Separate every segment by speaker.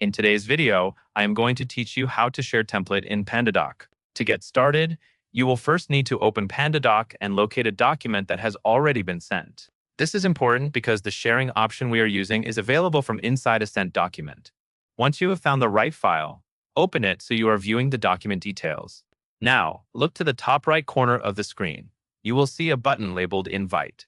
Speaker 1: In today's video, I am going to teach you how to share template in Pandadoc. To get started, you will first need to open Pandadoc and locate a document that has already been sent. This is important because the sharing option we are using is available from inside a sent document. Once you have found the right file, open it so you are viewing the document details. Now, look to the top right corner of the screen. You will see a button labeled Invite.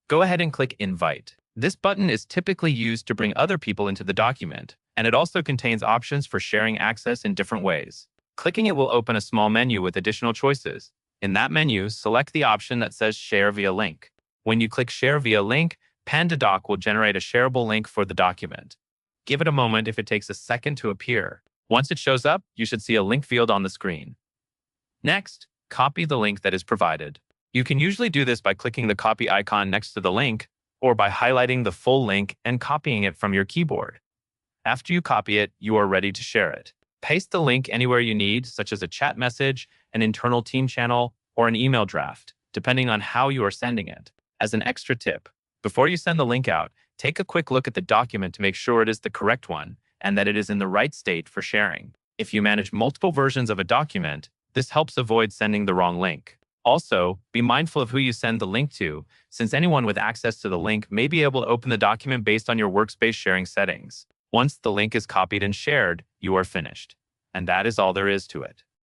Speaker 1: Go ahead and click Invite. This button is typically used to bring other people into the document, and it also contains options for sharing access in different ways. Clicking it will open a small menu with additional choices. In that menu, select the option that says Share via Link. When you click Share via Link, Pandadoc will generate a shareable link for the document. Give it a moment if it takes a second to appear. Once it shows up, you should see a link field on the screen. Next, copy the link that is provided. You can usually do this by clicking the copy icon next to the link, or by highlighting the full link and copying it from your keyboard. After you copy it, you are ready to share it. Paste the link anywhere you need, such as a chat message, an internal team channel, or an email draft, depending on how you are sending it. As an extra tip, before you send the link out, take a quick look at the document to make sure it is the correct one and that it is in the right state for sharing. If you manage multiple versions of a document, this helps avoid sending the wrong link. Also, be mindful of who you send the link to, since anyone with access to the link may be able to open the document based on your workspace sharing settings. Once the link is copied and shared, you are finished. And that is all there is to it.